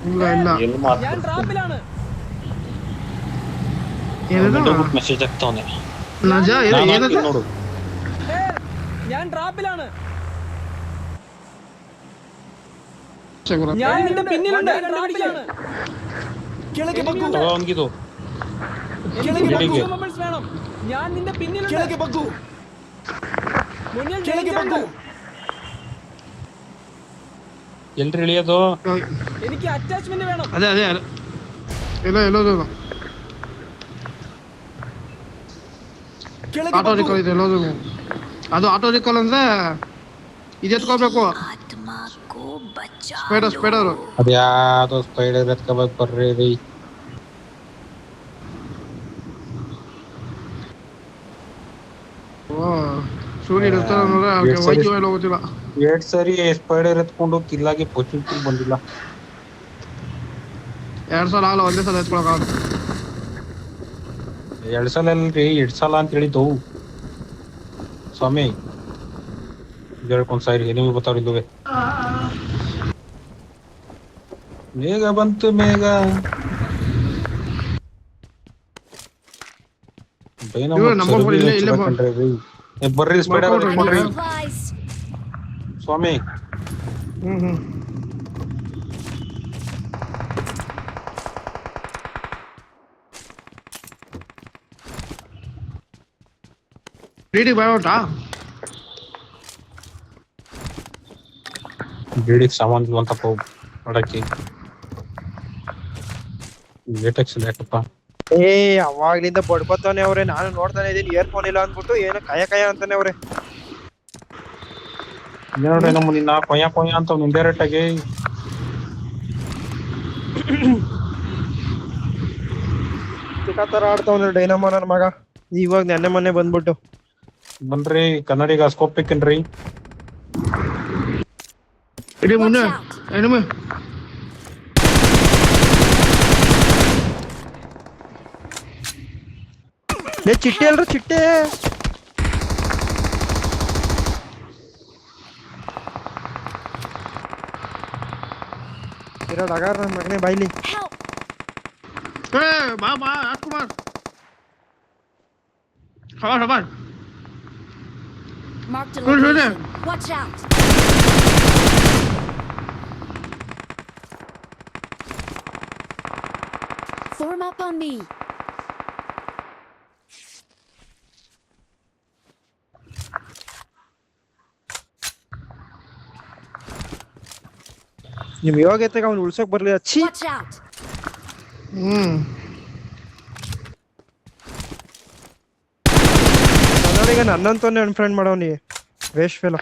ಇಲ್ಲ ಇಲ್ಲ ಎಲ್ಲಿ ಮಾತು ഞാൻ ട്രാപ്പിലാണ്. ಏನದು ವಿಂಡೋ ಬಿಟ್ಟು ಮೆಸೇಜ್ ಆಗ್ತಾವನೆ. ನಜ ನಾನು ಏನದು ಹಾಕಿದ್ ನೋಡು. ഞാൻ ട്രാപ്പിലാണ്. ಶಗುರ ഞാൻ നിന്റെ പിന്നിലുണ്ട്. ട്രാപ്പിലാണ്. ಕೆಳಗೆ ಬಗ್ಗು ತಗೋ ಅವನ್ಗಿದು എനിക്ക് ಬಿಡಿಗೆ. consumables വേണം. ഞാൻ നിന്റെ പിന്നിലുണ്ട്. ಕೆಳಗೆ ಬಗ್ಗು മുന്നിൽ ಕೆಳಗೆ danger ഉണ്ട്. ಬಗ್ಗು ಎಲ್ರಿ ಇಳಿಯೋದು? എനിക്ക് അറ്റാച്ച്മെന്റ് വേണം. ಅದೇ ಅದೇ ಅದೇ ಎಲ್ಲ ಎಲ್ಲೋದು ಕೆಳಗೆ ಆಟೋ ಬಗ್ಗು ರಿಕಾಲ್ ಇದೆ ಎಲ್ಲೋದು ಅದು ಆಟೋ ರಿಕಾಲ್ ಅಂದ್ರೆ ಇದು ಎತ್ಕೋಬೇಕು ಸ್ಪೈಡರ್ ಅದ್ಯಾವ್ದೋ ಸ್ಪೈಡರ್ ಎತ್ಕೋಬೇಕು ಬರ್ರಿ ರೀ. ಓ ಸೂರ್ಯ ಇರ್ತಾರೆ ಅಂದ್ರೆ ವೈದ್ಯ ಎಲ್ಲ ಹೋಗುತ್ತಿಲ್ಲ. ಎರಡ್ ಸರಿ ಸ್ಪೈಡರ್ ಎತ್ಕೊಂಡು ಕಿಲ್ಲಾಗಿ ಪೊಚಿಲ್ ಬಂದಿಲ್ಲ. 2 ಸಲ ಆಗಲ್ಲ ಒಂದೇ ಸಲ ಎತ್ಕೊಳಕ್ 2 ಸಲ ಅಲ್ರಿ 2 ಸಲ ಅಂತ ಹೇಳಿದ್ದು ಸ್ವಾಮಿ. ಹೇಳ್ಕೊಂಡ್ ಸಾರಿ ನಿಮಗೆ ಗೊತ್ತಾವ್ರಿಲ್ಲವೇ? ಮೇಘ ಬಂತು ಮೇಘ. ಬರ್ರಿ ಸ್ಪೈಡರ್ ಎತ್ಕೊಂಡ್ರಿ ಸ್ವಾಮಿ. ರೆಡಿ ಬಾಯೋಟಾ ಬೇಡಿಗೆ ಸಾಮಾನು ಅಂತಪ್ಪ ನೋಡಕ್ಕೆ ಲೇಟೆಕ್ಸ್ ಯಾಕಪ್ಪ? ಅವಾಗ್ಲಿಂದ ಬಡ್ಕೋತಾನೆ ಅವ್ರೆ. ನಾನು ನೋಡ್ತಾನೆ ಇದೀನಿ ಇಯರ್ಫೋನ್ ಇಲ್ಲ ಅಂದ್ಬಿಟ್ಟು ಏನೋ ಕಯ ಅಂತಾನೆ ಅವ್ರೆ. ನೋಡ್ರಿ ನಮ್ಮ ನಿನ್ನ ಕೊಯ್ಯ ಕೊಯ್ಯ ಅಂತ ಇಂಡೈರೆಕ್ಟ್ ಆಗಿ ತರ ಆಡ್ತಾವ್ನ ಡೈನಮೋ ನನ್ನ ಮಗ. ಇವಾಗ ನೆನ್ನೆ ಮೊನ್ನೆ ಬಂದ್ಬಿಟ್ಟು ಬನ್ರಿ ಕನ್ನಡಿಗ ಸ್ಕೋಪ್ ಬೇಕೇನ್ರಿ? ಇಡಿ ಮುಂದೆ ಎನಿಮಿ ಚಿಟ್ಟೆ ಅಲ್ರ ಚಿಟ್ಟೆ. ಇರೋಡ್ ಅಗಾರ ನನ್ನ ಮಗನೇ ಬಾಯ್ಲಿ. ಬಾ Rajkumar sawar Marked a location. Watch out. Form up on me. ನಿಮ್ ಯೋಗ್ಯತೆಗೆ ಅವ್ನು ಉಳ್ಸೋಕ್ ಬರ್ಲಿ ಅಚ್ಚಿ. Watch out. ಕನ್ನಡಿಗ ನನ್ನಂತವನ್ನೇ ಅನ್ಫ್ರೆಂಡ್ ಮಾಡವ್ನಿ ವೇಸ್ಟ್ ಫೆಲೋ.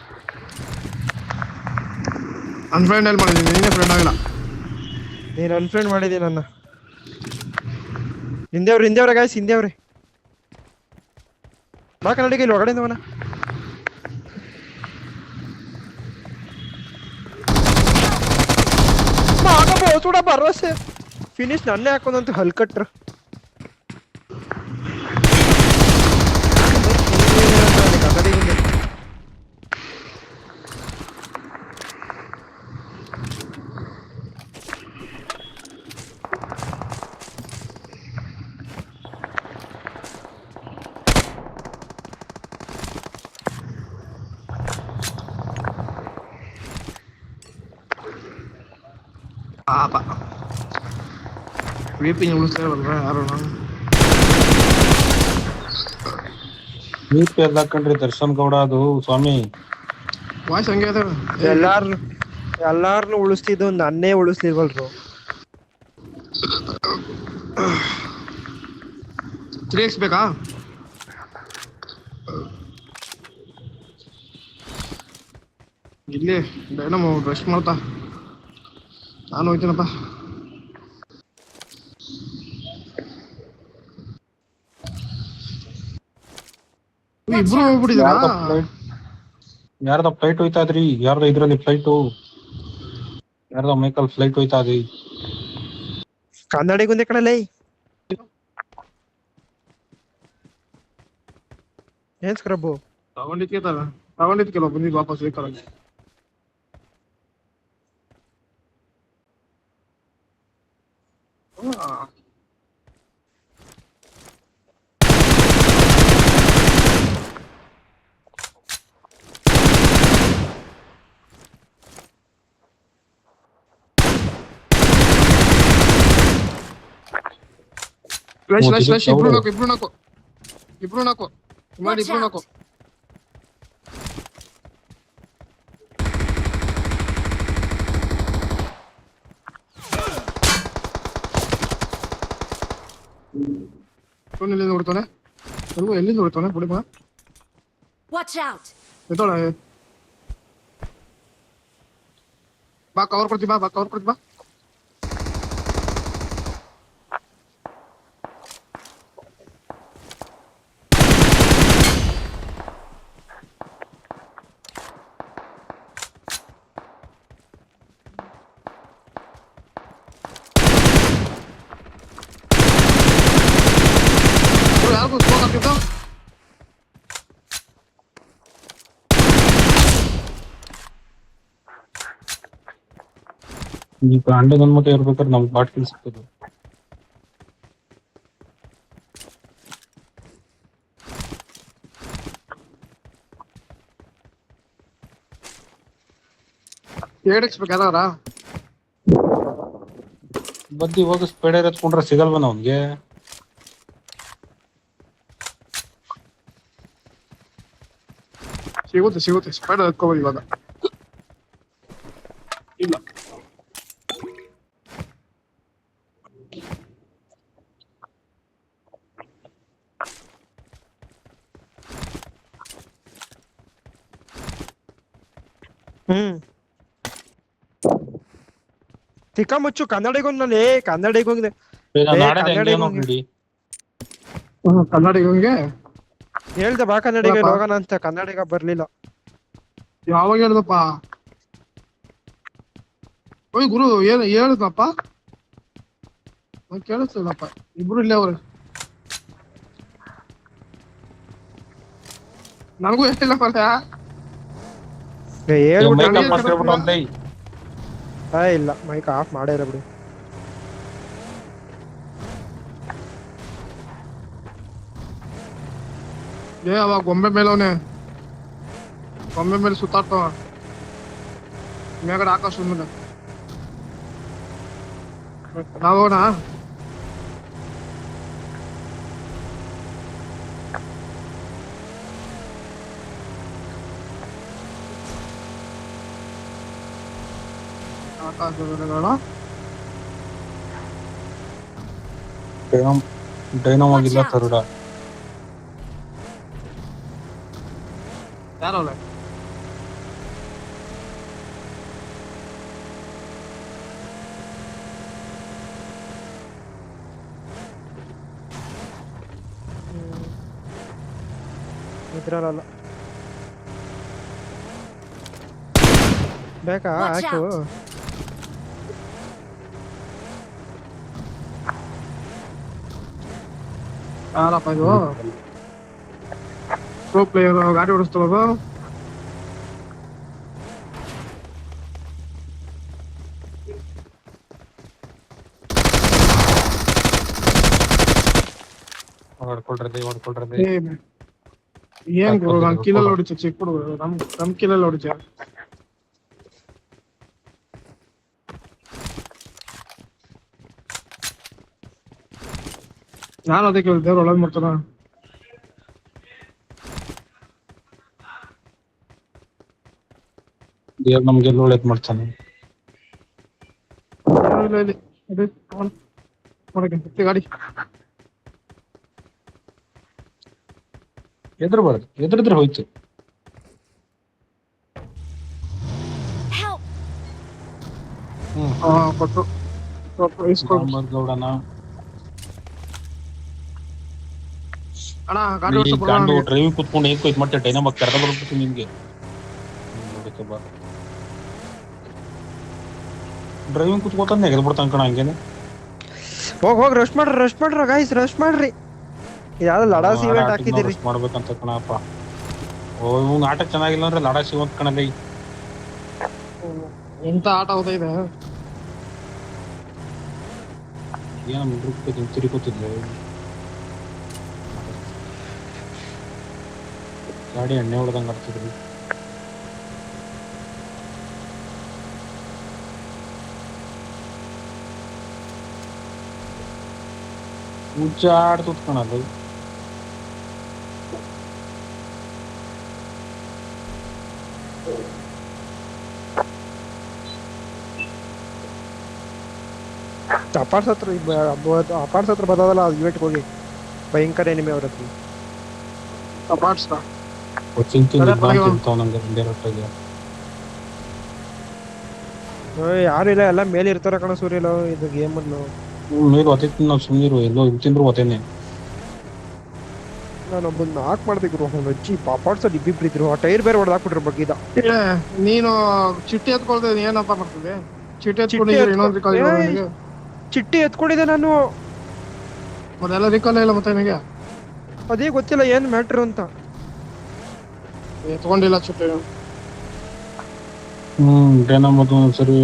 ಅನ್ಫ್ರೆಂಡ್ ಎಲ್ಲಿ ಮಾಡಿದ್ದೀನಿ? ನೀನೇ ಫ್ರೆಂಡ್ ಆಗಿಲ್ಲ. ನೀನ್ ಅನ್ಫ್ರೆಂಡ್ ಮಾಡಿದಿ ನನ್ನ. ಹಿಂದೇವ್ರೆ ಗಾಯ್ಸ್ ಹಿಂದೇವ್ರೆ. ಬಾ ಕನ್ನಡಿಗ ಇಲ್ಲಿ ಒಳಗಡೆಯಿಂದ ಅವನ ಬೋಚೂಡ ಭರವಸೆ ಫಿನಿಶ್ ನನ್ನೇ ಹಾಕೋದಂತ ಹಲ್ಕಟ್ರ. ಕನ್ನಡಿಗ ಪಾಪ ವಿಪಿನ್ ಉಳಿಸ್ತಾರಲ್ರ ಯಾರು ನೀಟ್ ಎಲ್ಲ ಹಾಕೊಂಡ್ರಿ ದರ್ಶನ್ ಗೌಡ ಅದು ಸ್ವಾಮಿ. ವಾಯ್ಸ್ ಹಂಗೆ ಅದ. ಎಲ್ಲಾರ್ನು ಉಳಿಸ್ತಿದ್ದು ನನ್ನೇ ಉಳಿಸ್ಲಿಲ್ವಲ್ರು. 3x ಬೇಕಾ? ಇಲ್ಲಿ ಡೈನಮೋ ರೆಸ್ಟ್ ಮಾಡ್ತಾ ನಾನು ಹೋಗ್ತೀನಪ್ಪ. ಇಬ್ರು ಹೋಗ್ಬಿಟ್ಟಿದಾರ. ಯಾರ್ದ ಫ್ಲೈಟ್ ಹೋಯ್ತಾ ಇದ್ರಿ? ಯಾರ್ದ ಇದ್ರಲ್ಲಿ ಫ್ಲೈಟು? ಯಾರ್ದ ಮೈಕಲ್ ಫ್ಲೈಟ್ ಹೋಯ್ತಾ ಇದ್ರಿ? ಕನ್ನಡಿಗುಂದೆ ಕಡಲೇ ಏನ್ ಸ್ಕ್ರಬ್ಬು ತಗೊಂಡಿದ್ಕೆಲ್ಲ ಬಂದಿದ್ದು ವಾಪಸ್ ಬೇಕಾಗಿ. ಫ್ಲಾಶ್ ಇಬ್ರು ನಾಕು ಮಾಡಿ Watch ಇಬ್ರು ನಾಕು out! ಎಲ್ಲಿ ನೋಡ್ತಾನೆ ಎಲ್ಲಿ ನೋಡ್ತಾನೆ ಬಿಡಿ ಬಾ Watch out! ಎದ್ದೋಳ ಬಾ ಕವರ್ ಕೊಡ್ತಿ ಬಾ ಯಾರಿಗೂ ಸ್ಮೋಕ್ ಹಾಕಿದ್ದ ಈಗ ಅಂಡೆ ನನ್ ಮತ ಇರ್ಬೇಕಾದ್ರೆ ನಮ್ಗೆ ಬಾಟ್ ಕಿಲ್ ಸಿಗ್ತದೆ. ಏಡಿಕ್ಸ್ಬೇಕು ಯಾರ ಬದ್ದಿ ಹೋಗಿ ಸ್ಪೀಡರ್ ಎತ್ಕೊಂಡ್ರೆ ಸಿಗಲ್ವನ ಅವ್ನಿಗೆ. ಸಿಗುತ್ತೆ ಸ್ಪೈಡರ್ ಎತ್ಕೋಬೋದು ಇವಾಗ ಇಲ್ಲ ತಿಕ್ಕ ಮುಚ್ಚು ಕನ್ನಡಿಗೊಂದಲ್ಲಿ ಕನ್ನಡಿಗೊಂದು ಈಗ ನಾಳೆ ಕನ್ನಡಿಗ ಹೆಂಗೆ ಹೋಗಿ. ನೋಡಿ ಕನ್ನಡಿಗಂಗೆ ಹೇಳ್ದೆ ಬಾ ಕನ್ನಡಿಗ ಏನಪ್ಪ? ಹೋಗೋಣ ಅಂತ ಕನ್ನಡಿಗ ಬರ್ಲಿಲ್ಲ. ಯಾವಾಗ ಹೇಳ್ದಪ್ಪ ಓಯ್ ಗುರು ಏನು ಹೇಳಿದ್ನಪ್ಪ ಕೇಳಿಸ್ತಿಲ್ಲಪ್ಪ ಇಬ್ರು ಇಲ್ಲೇ ಅವ್ರೆ ನನಗೂ ಎಷ್ಟಿಲ್ಲ ಮತ್ತೆ ಹೇಳ್ಬಿಟ್ಟು ಮೇಕಪ್ ಮಾಡ್ಬಿಟ್ಟು ಅಂತ ಇಲ್ಲ ಮೈಕ್ ಆಫ್ ಮಾಡೇ ಇಲ್ಲ ಬಿಡು. ಅವಾಗ ಗೊಂಬೆ ಮೇಲೆ ಅವನೇ ಗೊಂಬೆ ಮೇಲೆ ಸುತ್ತಾಡ್ತಾವ ಮೇಗಡೆ ಆಕಾಶ ಮೇಲೆ ನಾವೋಣ ಆಕಾಶ ಡೈನಮ್ ಆಗಿಲ್ಲ ತರುಡ. ಯಾರವ್ರೆ ಇದ್ರಲ್ಲ ಬೇಕಾ Watch ಹಾಕು out. ಯಾರಪ್ಪ ಇದು ಪ್ರೋ ಪ್ಲೇಯರ್ ಗಾಡಿ ಓಡಿಸ್ತಾವ ಹೊಡ್ಕೊಳ್ರಿ ಏನ್ ಗುರು ನಮ್ ಕೀಲಲ್ಲಿ ಹೊಡಿಚ ಚಿಕ್ಕ ಹುಡುಗ ನಮ್ ಕೀಲಲ್ಲಿ ಹೊಡಿಚ ನಾನು ಅದಕ್ಕೆ ದೇವ್ರು ಒಳಗ್ ಮಾಡ್ತಾನ ದೇವ್ರು ನಮ್ಗೆಲ್ಲ ಒಳ್ಳೇದ್ ಮಾಡ್ತಾನೆ. ಇಲ್ಲಿ ಅದೇ ನೋಡಕ್ಕೆ ಗಾಡಿ ಎದ್ರದ್ರೆ ಹೋಯ್ತು. Help! ಕೊಟ್ಟು ಗೌಡನ ಅಣ್ಣ ಗಾಡಿ ಓಡಿಸ್ಬಿಡೋಣ ಗಾಂಡು ಡ್ರೈವಿಂಗ್ ಕುತ್ಕೊಂಡು ಹೇಗೆ ಹೋಯ್ತು ಮತ್ತೆ ಡೈನಾಮಕ್ ಕರೆದ ಬರ್ಬಿಟ್ಟು ನಿಮ್ಗೆ ಡ್ರೈವಿಂಗ್ ಕುತ್ಕೋತಾನೆ ಎಗದ್ ಬಿಡ್ತಾನ ಕಣ ಹಂಗೇನೆ. ಹೋಗ್ ರಶ್ ಮಾಡ್ರ ಗೈಸ್ ರಶ್ ಮಾಡ್ರಿ. ಯಾವ್ದು ಲಡಾಸ್ ಇವೆಂಟ್ ಹಾಕಿದಿರಿ ಮಾಡ್ಬೇಕಂತ ಕಣಪ್ಪ. ಇವ್ ಆಟ ಚೆನ್ನಾಗಿಲ್ಲ ಅಂದ್ರೆ ಲಡಾಸ್ ಇವೆಂಟ್ ಕಣಲ್ಲಿ ಎಂತ ಆಟ ಹೋಗ್ತಾ ಇದೆ ಏನೋ ಮುಂದಕ್ಕೆ ತಿರುಗುತ್ತಿದ್ಲು ಗಾಡಿ ಎಣ್ಣೆ ಹೊಡೆದಂಗೆ ಆಗ್ತಿದ್ರಿ ಉಜ್ಜಾಡ್ ತುತ್ಕೊಳಲ್ಲ ಅಪಾರ್ಟ್ಸ್ ಹತ್ರ ಅಪಾರ್ಟ್ಸ್ ಹತ್ರ ಬರೋದಲ್ಲ ಅದು ಇವೆಂಟ್ಗೆ ಹೋಗಿ ಭಯಂಕರ ಎನಿಮೆ ಅವ್ರ ಹತ್ರ ಅಪಾರ್ಟ್ಸ್ ಚಿಂತಿಂಗ್ ಅದೇ ಪರವಾಗಿಲ್ಲ. ತಿಂತಾವ ನಂಗೆ ಡೈರೆಕ್ಟಾಗಿ ಯಾರು ಇಲ್ಲ ಎಲ್ಲ ಮೇಲೆ ಇರ್ತಾರ ಕಣ ಸೂರ್ಯ ಇದು ಗೇಮ್ ಅನ್ನು ಮೇಲೆ ಒತ್ತಿತ್ತು ನಾವು ಸುಮ್ಮನಿರು ಎಲ್ಲೋ ತಿಂದ್ರು ಒತ್ತೇನೆ ನಾನು ಒಬ್ಬನ ನಾಕ್ ಮಾಡ್ತಿದ್ರು ಅಜ್ಜಿ ಅಪಾರ್ಟ್ಸ್ ಅಲ್ಲಿ ಇಬ್ಬಿಬ್ರು ಇದ್ರು ಆ ಟೈರ್ ಬೇರೆ ಹೊಡೆದಾಕ್ಬಿಟ್ರು ಬಗ್ಗಿದ ನೀನು ಚಿಟ್ಟಿ ಎತ್ಕೊಳ್ದೆ ಏನಪ್ಪ ಮಾಡ್ತಿದ್ದೆ ಚಿಟ್ಟಿ ಎತ್ಕೊಂಡು ಚಿಟ್ಟಿ ಇನ್ನೊಂದು ರಿಕಾಲ್ ನಿನಗೆ ಚಿಟ್ಟಿ ಎತ್ಕೊಂಡಿದ್ದೆ ನಾನು ಮತ್ತೆಲ್ಲ ರಿಕಾಲ್ ಇಲ್ಲ ಮತ್ತೆ ನಿನಗೆ ಅದೇ ಗೊತ್ತಿಲ್ಲ ಏನ್ ಮ್ಯಾಟ್ರ್ ಅಂತ ಎತ್ಕೊಂಡಿಲ್ಲ ಚಿಟ್ಟಿ ಡೈನಾಮೋದು ಒಂದ್ಸರಿ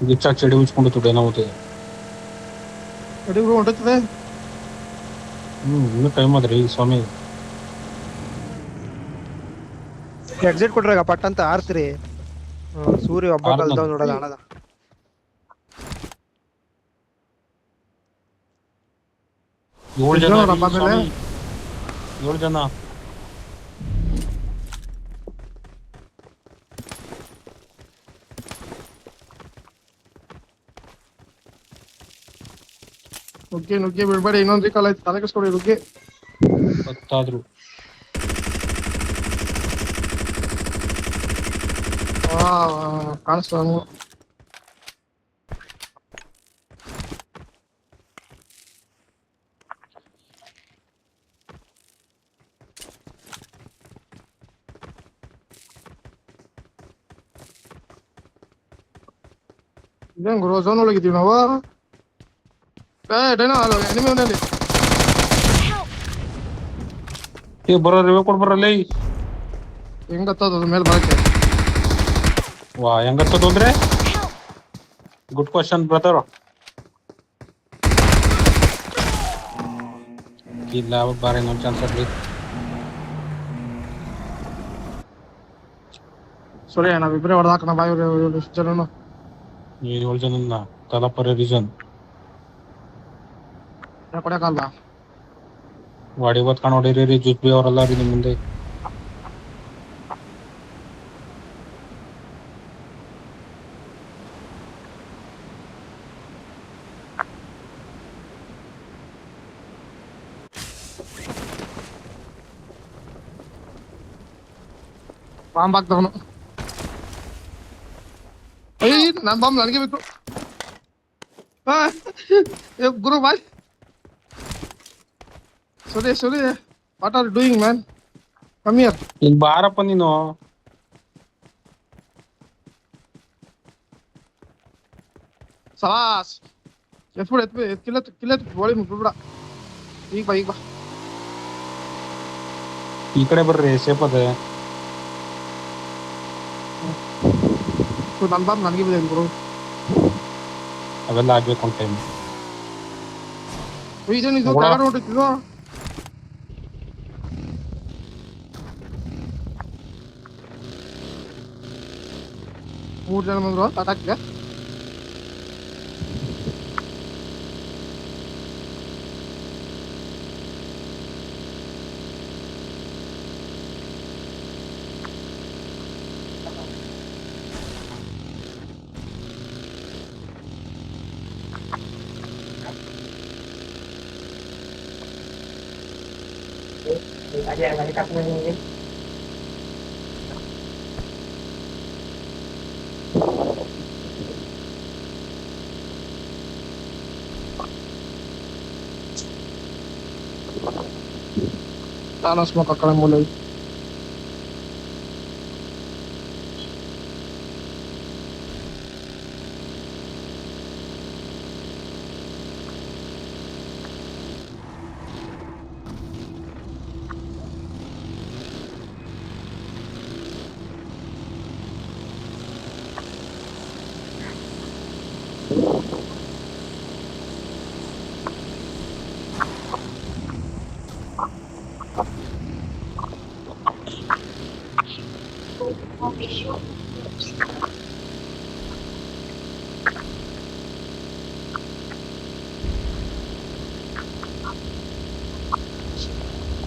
ಗಿಚ್ಚಾ ಚಡಿ ಉಚ್ಕೊಂಡಿತ್ತು ಡೈನಾಮೋದು ಅಡಿಗಳು ಹೊಂಟುತ್ತದೆ ಇನ್ನೂ ಟೈಮ್ ಅದ್ರಿ ಸ್ವಾಮಿ ಎಕ್ಸಿಟ್ ಕೊಟ್ರಾಗ ಪಟ್ ಅಂತ ಆರ್ತ್ರಿ ಸೂರ್ಯ ಒಬ್ಬ ಆರ್ದ. ಕಲ್ದವ್ ನೋಡೋದ ಹಣದ ಏಳು ಜನ ನೋಡಪ್ಪ ರೀ ಆಮೇಲೆ. ಸ್ವಾಮಿ. 7 ಜನ ನುಗ್ಗಿ ಬಿಡ್ಬೇಡಿ ಇನ್ನೊಂದು ರಿಕಾಲ್ ಆಯ್ತು ತಲೆ ಕೆಸ್ಕೊಡಿ ನುಗ್ಗಿ ಗೊತ್ತಾದ್ರು ಕಾಣಿಸ್ತಾ ಇದೇನ್ ಗುರು ಝೋನ್ ಒಳಗಿದ್ದೀವಿ ನಾವು ಡೈನೋ ಅದು ಎನಿಮಿ ಅವನಲ್ಲಿ ಬರೋ ರಿವ್ಯೂ ಕೊಡ್ ಬರಲ್ಲ ಹೆಂಗತ್ತದ ಅದ್ರ ಮೇಲೆ ಬರಕ್ಕೆ ವಾ ಹೆಂಗತ್ತದು ಅಂದ್ರೆ ಗುಡ್ ಕ್ವಶನ್ ಬ್ರದರ್ ಇಲ್ಲ ಬಾರ ಇನ್ನೊಂದು ಚಾನ್ಸ್ ಆಗ್ಲಿ ಸೊರಿ ನಾವಿಬ್ಬರೇ ಹೊಡೆದಾಕಣ ಬಾಯಿ ಎಷ್ಟು ಜನನು ನೀನು 7 ಜನ ತಲಪರ ರೀಸನ್ ಕೊಡಕಲ್ಲ ವಾಡಿ ಬತ್ಕೊಂಡು ಹೊಡೀರಿ ಜುಟ್ ಬಿ ಅವರೆಲ್ಲ ರೀ ನಿಮ್ಮ ಮುಂದೆ ಬಾಂಬ್ ಹಾಕ್ತವನು ನನ್ ಬಾಂಬ್ ನನಗೆ ಬೇಕು ಗುರು boy sorry what are doing man come here ಇಲ್ಲಿ ಬಾರಪ್ಪ ನೀನು ಸಲಾಸ್ ಕಿಲ್ಲ ಗೋಳಿ ಮುಟ್ಬಿಡ ಈಗ ಬಾ ಈ ಕಡೆ ಬರ್ರಿ ಸೇಫ್ ಅದ ನನ್ ಬಾಂಬ್ ನನಗೆ ಬಿದ್ದೆ ಗುರು ಅವೆಲ್ಲ ಆಗ್ಬೇಕು ಒಂದು ಟೈಮ್ ಇದೇನಿದು ನೋಡ. ಕೆಳಗಡೆ ಹೊಂಟಿದ್ದು ಮೂರು ಜನ ಬಂದ್ರು ಅಟ್ಯಾಕ್ಗೆ ನಾನು ಸ್ಮೋಕ್ ಹಾಕೊಳ್ಳೋ ಮೂಲೆ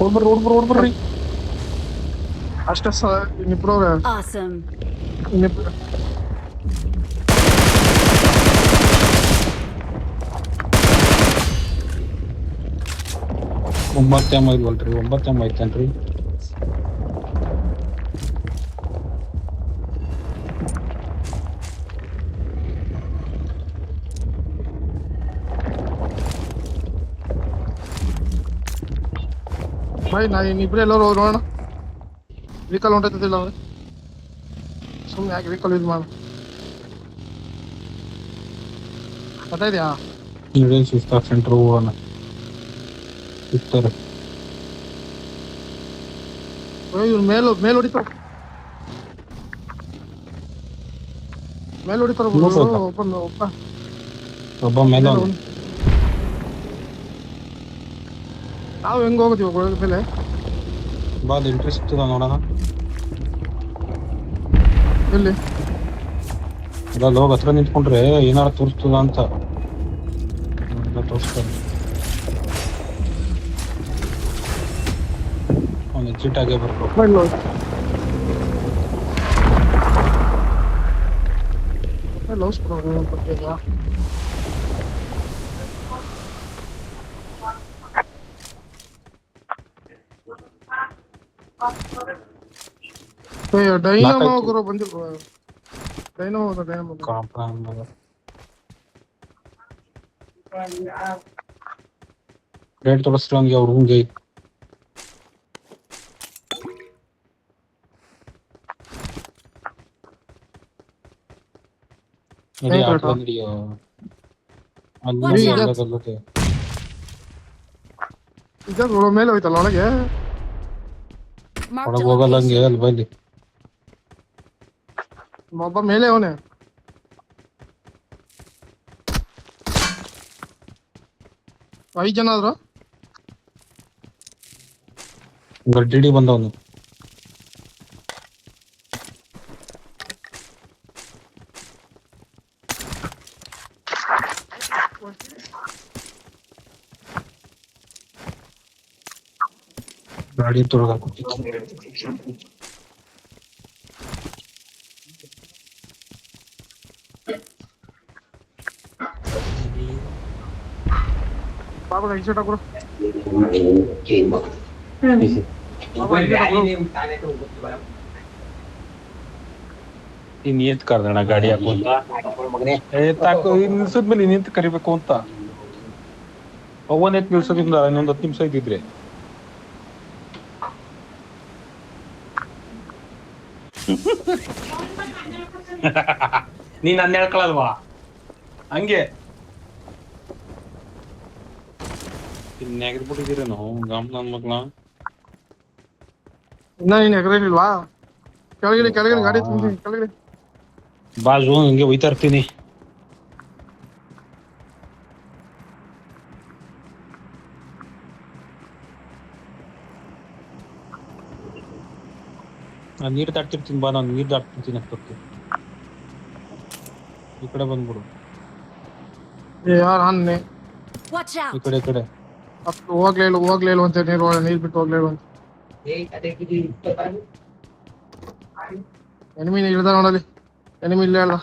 ಓಡ್ಬರ್ರಿ ಅಷ್ಟೇ ಇನ್ನಿಬ್ರು ಅವ್ರೆ. Awesome. ಇನ್ನಿಬ್ರು ಒಂಬತ್ತು ಎಮ್ ಐಲ್ವಲ್ರಿ 9 ಎಮ್ ಐತೇನ್ರಿ ಬಾಯ್ ನಾ ಇನ್ನಿಬ್ರು ಎಲ್ಲರೂ ಹೋಗಿ ನೋಡೋಣ. ವೆಹಿಕಲ್ ಹೊಂಟೈತಿಲ್ಲ ಅವ್ರೆ, ಸುಮ್ಮನೆ ಯಾಕೆ ವೆಹಿಕಲ್ ಯೂಸ್ ಮಾಡ. ಗೊತ್ತಾಯ್ತಾ? ಇಂಡಿಯನ್ ಶಿಸ್ತಾ ಸೆಂಟರ್ ಹೋಗೋಣ ಸಿಗ್ತಾರೆ. ಇವ್ರು ಮೇಲ್ ಹೊಡಿತಾರ, ಮೂರ್ ಹೋದ. ಒಬ್ಬ ಮೇಲೆ ಅವ್ನು. ನಾವು ಹೆಂಗ್ ಹೋಗೋತೀವಿ ಒಬ್ಬ ಮೇಲೆ? ಬಾ ಅದು ಇಂಟ್ರೆಸ್ಟ್ ನೋಡೋಣ. ಎಲ್ಲಿ ಅಲ್ಲ ಹೋಗಿ ಹತ್ರ ನಿಂತ್ಕೊಂಡ್ರೆ ಏನಾರ ತೋರಿಸ್ತದ ಅಂತ ತೋರಿಸ್ತಾರೆ. ಅವ್ನು ಎಕ್ಸಿಟ್ ಆಗೇ ಬರ್ಬೇಕು. ಲವ್ಸ್ ಪ್ರಾಬ್ಲಮ್ ಕೊಟ್ಟಿದ್ವಾ? ಡೈನಮೋ ಗುರು ಬಂದಿಲ್ವ? ಡೈನಮೋ ರೇಟ್ ತೋರಿಸ್ರಿ ಹಂಗೆ ಅವ್ರ ಹಂಗೆ ಮೇಲೆ ಹೋಯ್ತಲ್ಲ ಒಳಗೆ. Marked a ಒಳಗೆ ಹೋಗಲ್ಲ ಹಂಗೆ location. ಅಲ್ಲಿ ಬಲ್ಲಿ ಒಬ್ಬ ಮೇಲೆ ಅವನೇ. ಐದು ಜನ ಆದ್ರು. ಗಡ್ಡಿ ಬಂದವನು. ಗಾಡಿ ತೊಳಗಾಕ್ಬಿಟ್ಟಿತ್ತು. ಬಾಬಾ ಎಕ್ಸಿಟ್ ಹಾಕ್ರು. ನಿಂತ ಕರ್ದಣ ಗಾಡಿ ಹಾಕೊಂತ ನಿಲ್ಸದ್ಮೇಲೆ ನಿಂತ ಕರಿಬೇಕು ಅಂತ ಅವನ್ ಎತ್ ನಿಲ್ಸೋದ್ರಿಂದ ಇನ್ನೊಂದು 10 ನಿಮಿಷ ಇದ್ದಿದ್ರೆ ನೀನ್ ನನ್ನ ಹೇಳ್ಕೊಳಲ್ವಾ ಹಂಗೆ ನೆಗದ್ಬಿಟ್ಟಿದ್ದೀರ ನಾವು ಗಾಮ್ ನನ್ ಮಕ್ಳ. ಇನ್ನ ನೀನ್ ಎಗರೇನಿಲ್ವಾ? ಕೆಳಗಡೆ ಗಾಡಿ ತುಂಬಿದ್ದೀನಿ ಕೆಳಗಡೆ. ಬಾಜು ಹಂಗೆ ಹೋಯ್ತಾ ಇರ್ತೀನಿ. ನಾನು ನೀರು ದಾಟ್ತಿರ್ತೀನಿ ಬಾ, ನಾನು ನೀರು ದಾಟ್ತಿರ್ತೀನಿ ಅಷ್ಟೊತ್ತು. ಈ ಕಡೆ ಬಂದ್ಬಿಡು. ಯಾರು ಅನ್ನೆ Watch ಈ out. ಕಡೆ ಅಷ್ಟು ಹೋಗ್ಲೇ ಇಲ್ಲ ಅಂತ ನೀರು ಬಿಟ್ಟು ಹೋಗ್ಲೇ ಇಲ್ಲ ಅಂತ. ಎನಿಮಿ ಇಳ್ದ ನೋಡಲಿ. ಎನಿಮಿ ಇಲ್ಲೇ ಅಲ್ಲ.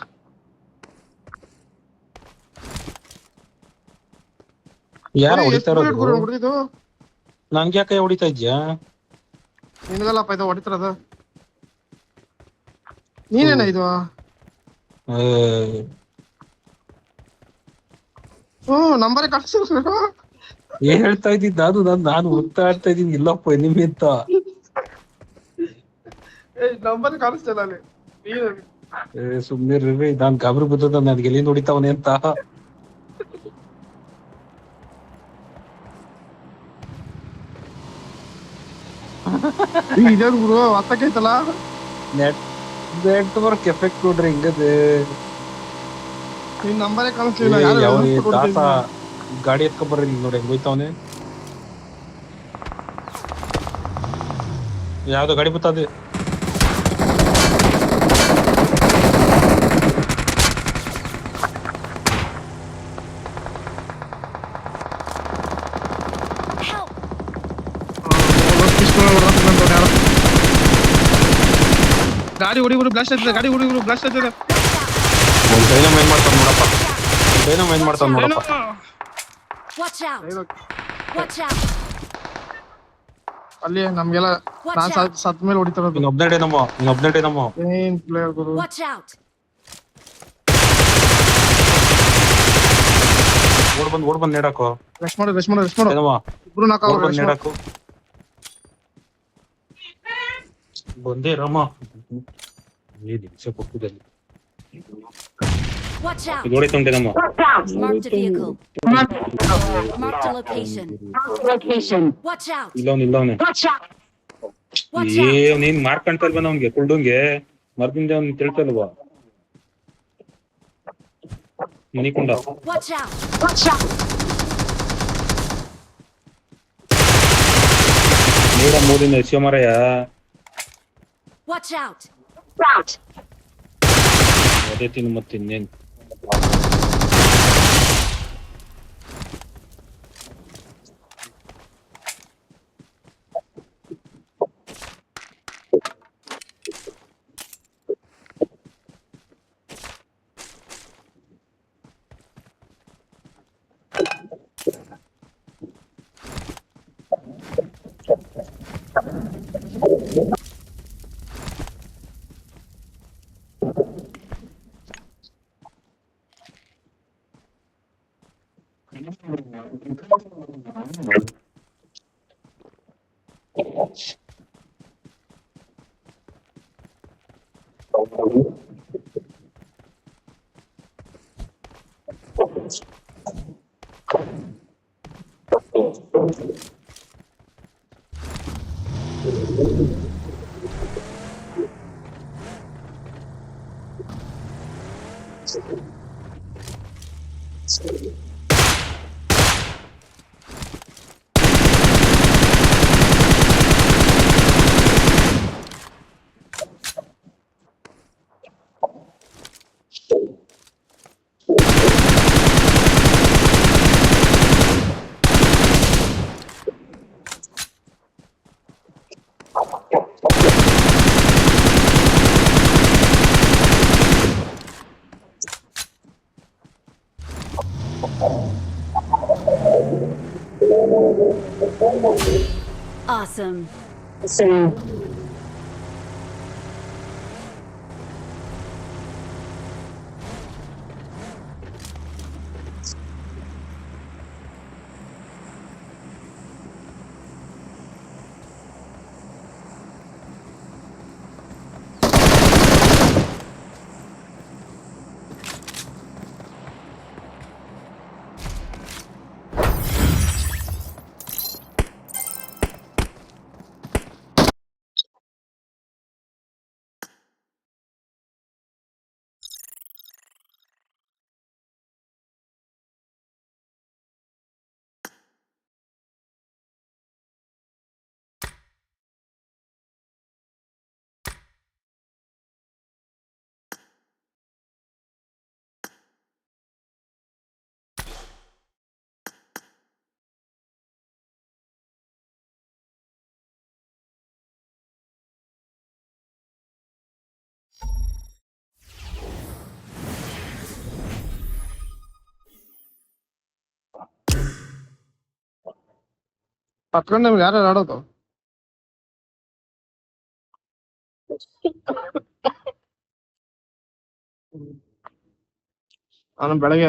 ಯಾರು ಹೊಡಿತಾ ಇರೋದು? ಹೊಡಿತು ನಂಗೆ ಯಾಕೆ ಹೊಡಿತಾ ಇದ್ಯಾ? ನಿನ್ಗಲ್ಲಪ್ಪ ಇದು ಹೊಡಿತಿರೋದು. ನೀನೇನ ಇದು? ನಂಬರೇ ಕಳ್ಸಿದ್ರು. ಏನ್ ಹೇಳ್ತಾ ಇದ್ದಿದ್? ನಾನು ಹುಡ್ತಾ ಇರ್ತಾ ಇದ್ದೀನಿ ಇಲ್ಲಪ್ಪ ನಿಮ್ಮಿ ಅಂತ. ನಂಬರ್ ಕಾಣಿಸ್ತಲ್ಲ ಅಲ್ಲಿ. ಸುಮ್ನಿರ್ರಿ, ನಾನ್ ಗಾಬರಿ ಬಿದ್ದದ ನನ್ಗೆ ಎಲ್ಲಿಂದ ಹೊಡಿತಾವನೆ ಅಂತ. ಇದೇನು ಗುರು ಹತ್ತಕ್ಕೈತಲ್ಲ. ನೆಟ್ವರ್ಕ್ ಎಫೆಕ್ಟ್ ನೋಡ್ರಿ ಹಿಂಗದೆ. ನಿನ್ ನಂಬರೇ ಕಾಣಿಸ್ಲಿಲ್ಲ. ತಾತ ಗಾಡಿ ಎತ್ಕೊಂಡ್ ಬರ್ರಿ ನೋಡಿ ಹೆಂಗ್ ಹೋಯ್ತಾವನೆ. ಯಾವ್ದೋ ಗಾಡಿ ಬರ್ತದೆ. Help. ಗಾಡಿ ಹುಡುಗರು ಬ್ಲಾಸ್ಟ್ ಆಯ್ತದೆ, ಗಾಡಿ ಹುಡುಗರು ಬ್ಲಾಸ್ಟ್ ಆಯ್ತದೆ. ಡೈನಮೈನ್ ಮಾಡ್ತಾನ ನೋಡಪ್ಪ, ಡೈನಮೈನ್ ಮಾಡ್ತಾನ ನೋಡಪ್ಪ. Watch out! Watch out! ಅಲ್ಲಿ ನಮ್ಗೆಲ್ಲ ನಾನ್ ಸತ್ ಮೇಲೆ ಹೊಡಿತಾರದು. ಇನ್ನೊಬ್ನೇ ಡೈನಮೋ ಏನ್ ಪ್ಲೇಯರ್ ಗುರು. Watch out! ಓಡ್ ಬಂದ್ ನೇಡಾಕೋ. ರೆಸ್ಟ್ ಮಾಡು. ಡೈನಮೋ ಇಬ್ರು ನಾಕ್ ಓಡ್ ಅವ್ರು ಬಂದ್ ನೇಡಾಕೋ. ಬಂದೇ ರಾಮ ಈ ದಿವಸ ಕೊಟ್ಟಿದ್ದಲ್ಲಿ Watch out! ಇದು ಹೊಡಿತು dynamo. Marked a vehicle. Marked a location. Watch out! ಇಲ್ಲವನೆ Watch out! ನೀನ್ ಮಾರ್ಕಂತ ಬಂದ ಅವ್ನಿಗೆ ಕುಲ್ಡಂಗೆ ಮರ್ದಿಂದ ಅವ್ನ್ ತಿಳ್ಕಲ್ವಾ ಮನಿಕೊಂಡ. Watch out! ನೀಡ ಮೋದಿನ ಶಿವಮರಯ್ಯ. Watch out! ಅದೇ ತಿನ್ನು ಮತ್ತಿನ್ನೇನ್. Awesome. ಪತ್ಕೊಂಡು ನಮ್ಗೆ ಯಾರು ಆಡೋದು? ನಾನು ಬೆಳಗ್ಗೆ